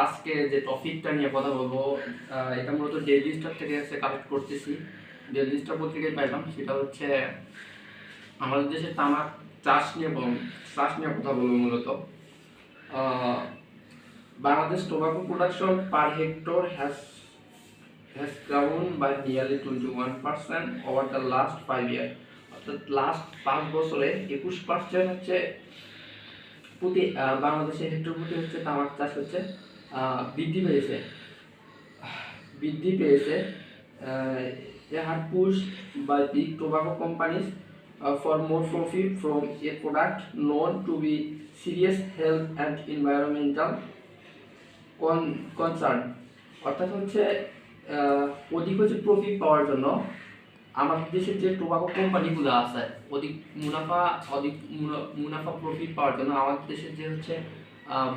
আজকে যে টপিকটা নিয়ে কথা বলবো এটা মূলত ডেইলি স্টার থেকে কালেক্ট করতেছি। ডেইলি স্টার পত্রিকায় পাইলাম, সেটা হচ্ছে আমাদের দেশে তামাক চাষ নিয়ে কথা বলবো মূলত। Bangladesh tobacco production per hectare has grown by nearly 21% over the last 5 years। অর্থাৎ লাস্ট 5 বছরে 21% হচ্ছে প্রতি বাংলাদেশের হেক্টর প্রতি হচ্ছে তামাক চাষ হচ্ছে বৃদ্ধি পেয়েছে। They had pushed by big tobacco companies for more profit from a product known to be serious health and environmental concern। অর্থাৎ হচ্ছে অধিক হচ্ছে প্রফিট পাওয়ার জন্য আমাদের দেশের যে টোবাকো কোম্পানিগুলো আছে অধিক মুনাফা প্রফিট পাওয়ার জন্য আমাদের দেশের যে হচ্ছে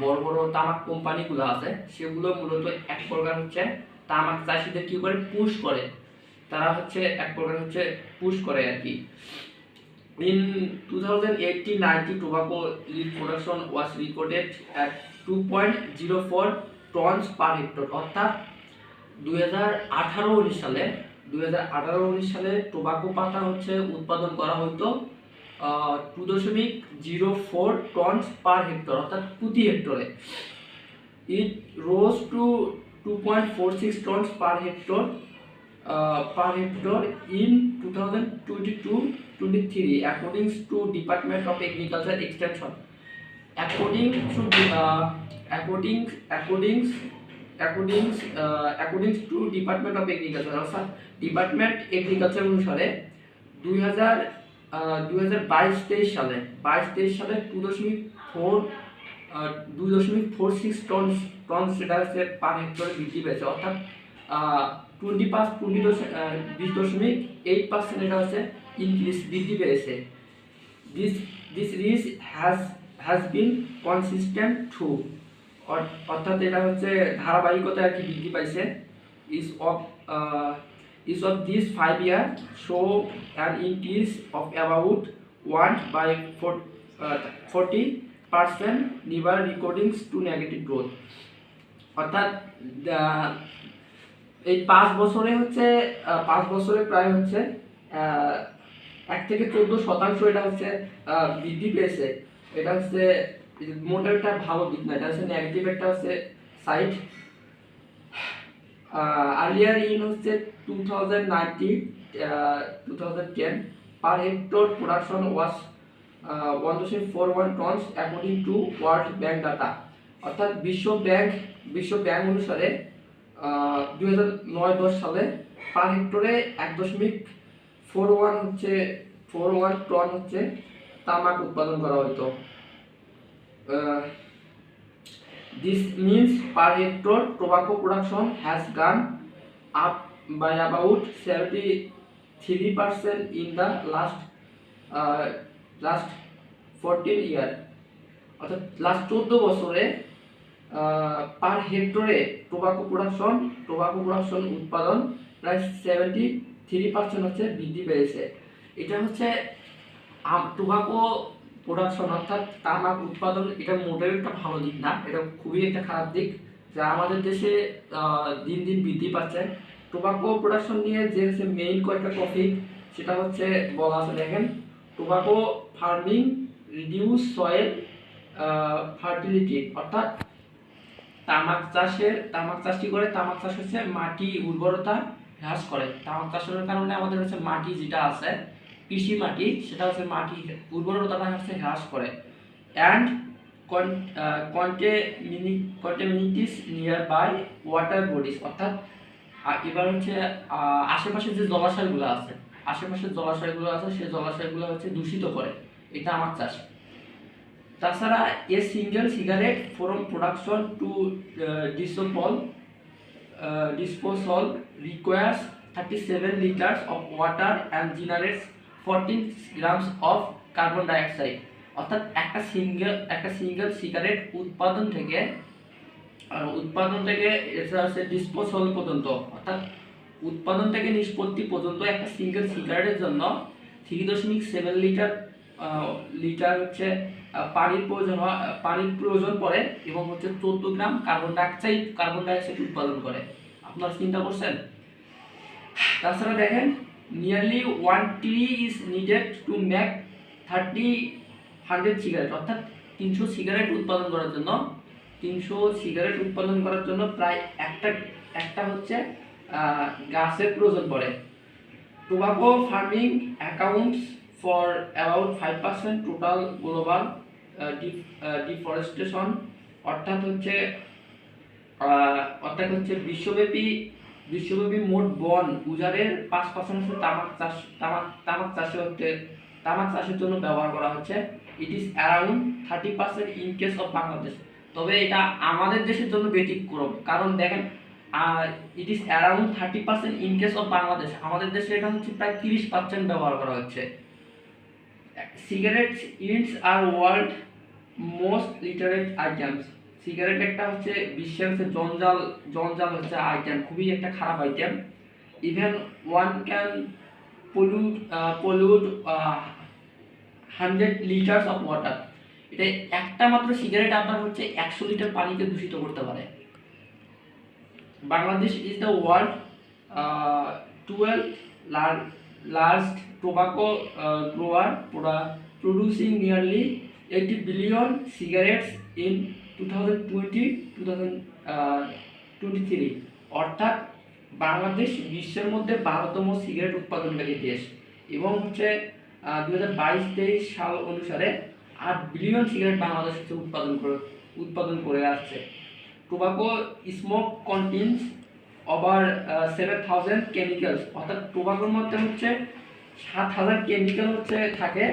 বড় বড় তামাক কোম্পানিগুলো আছে সেগুলো মূলত এক প্রকার হচ্ছে তামাক চাষিদের কি করে পুশ করে, তারা হচ্ছে এক প্রকার হচ্ছে পুশ করে আর কি। In 2018-90 tobacco leaf production was recorded at 2.04 tons per hectare। অর্থাৎ 2018-19 সালে টোবাকো পাতা হচ্ছে উৎপাদন করা হতো 2.04 টনস পার হেক্টর, অর্থাৎ প্রতি হেক্টরে। It rose to 2.46 tons per hectare in 2022-23 according to Department of Agriculture Extension। According to Department of Agriculture, অর্থাৎ ডিপার্টমেন্ট এগ্রিকালচার অনুসারে 2022-23 সালে 2.46 টন সেটা হচ্ছে পার হেক্টরে বৃদ্ধি পেয়েছে। অর্থাৎ 20.8% এটা হচ্ছে ইনক্রিজ বৃদ্ধি পেয়েছে। This rise has been consistent too। অর্থাৎ এটা হচ্ছে ধারাবাহিকতা আর কি বৃদ্ধি পাইছে। Each of these 5 years show an increase of about 1/40%, never recording to negative growth। অর্থাৎ এই 5 বছরে হচ্ছে 5 বছরে প্রায় হচ্ছে 1 থেকে 14% এটা হচ্ছে বৃদ্ধি পেয়েছে। এটা হচ্ছে মোটের একটা ভালো দিক না, এটা হচ্ছে নেগেটিভ একটা হচ্ছে সাইড। আর্লিয়ার ইন হচ্ছে 2010 per hectare production was 1.41 tons according to World Bank data. অর্থাৎ বিশ্ব ব্যাংক অনুসারে 2009-10 সালে পার হেক্টরে 1.41 টন হচ্ছে তামাক উৎপাদন করা হতো। This means per hectare tobacco production has gone up by about 73% in the last 14 years। অর্থাৎ লাস্ট 14 বছরে পার হেক্টরে টোবাকো প্রোডাকশন উৎপাদন প্রায় 73% হচ্ছে বৃদ্ধি পেয়েছে। এটা হচ্ছে টোবাকো প্রোডাকশন অর্থাৎ তামাক উৎপাদন, এটা মোটেও একটা ভালো দিক না, এটা খুবই একটা খারাপ দিক যা আমাদের দেশে দিন দিন বৃদ্ধি পাচ্ছে। টোবাকো প্রোডাকশন নিয়ে যে হচ্ছে মেইন কয়েকটা টপিক সেটা হচ্ছে বলা আছে, দেখেন। Tobacco farming reduce soil fertility. অর্থাৎ তামাক চাষ হচ্ছে মাটি উর্বরতা হ্রাস করে। তামাক চাষের কারণে আমাদের হচ্ছে মাটি যেটা আছে কৃষি মাটি সেটা হচ্ছে মাটি উর্বরতাটা হচ্ছে হ্রাস করে। And contaminates nearby water bodies. অর্থাৎ এবার হচ্ছে আশেপাশে যে জলাশয়গুলো আছে সেই জলাশয়গুলো হচ্ছে দূষিত করে এটা তামাক চাষ। তাছাড়া a single cigarette from production to disposal requires 37 liters of water and generates 14 grams of carbon dioxide। অর্থাৎ একটা সিঙ্গেল সিগারেট উৎপাদন থেকে এটা হচ্ছে ডিসপোজাল পর্যন্ত, অর্থাৎ উৎপাদন থেকে নিষ্পত্তি পর্যন্ত একটা সিঙ্গেল সিগারেটের জন্য 3.7 লিটার হচ্ছে পানির প্রয়োজন পড়ে এবং হচ্ছে 14 গ্রাম কার্বন ডাইঅক্সাইড উৎপাদন করে। আপনারা চিন্তা করছেন? তাছাড়া দেখেন, nearly 1 tree is needed to make 100 cigarette, অর্থাৎ 300 সিগারেট উৎপাদন করার জন্য প্রায় একটা হচ্ছে গাছের প্রয়োজন পড়ে। Tobacco farming accounts for about 5% total global deforestation, অর্থাৎ হচ্ছে বিশ্বব্যাপী মোট বন উজাড়ের 5% তামাক চাষের জন্য ব্যবহার করা হচ্ছে। It is around 30% in case of Bangladesh. তবে এটা আমাদের দেশের জন্য ব্যতিক্রম, কারণ দেখেন it is around 30% in case of Bangladesh, আমাদের দেশে এটা হচ্ছে প্রায় 30% ব্যবহার করা হচ্ছে। Cigarette ends are world most littered items. Cigarette একটা হচ্ছে বিশ্বের হচ্ছে জঞ্জাল হচ্ছে আইটেম, খুবই একটা খারাপ item. Even one can pollute 100 litres of water. এটা একটা মাত্র সিগারেট আপনার হচ্ছে 100 লিটার পানিকে দূষিত করতে পারে। Bangladesh is the world 12th largest tobacco grower, producing nearly 80 billion cigarettes in 2023, অর্থাৎ বাংলাদেশ বিশ্বের মধ্যে 12তম সিগারেট উৎপাদনকারী দেশ এবং হচ্ছে 2022-23 সাল অনুসারে 8 বিলিয়ন সিগারেট বাংলাদেশ হচ্ছে উৎপাদন করে আসছে। Tobacco smoke contains over 7,000 chemicals, অর্থাৎ টোবাকোর মধ্যে হচ্ছে 7,000 কেমিক্যাল হচ্ছে থাকে।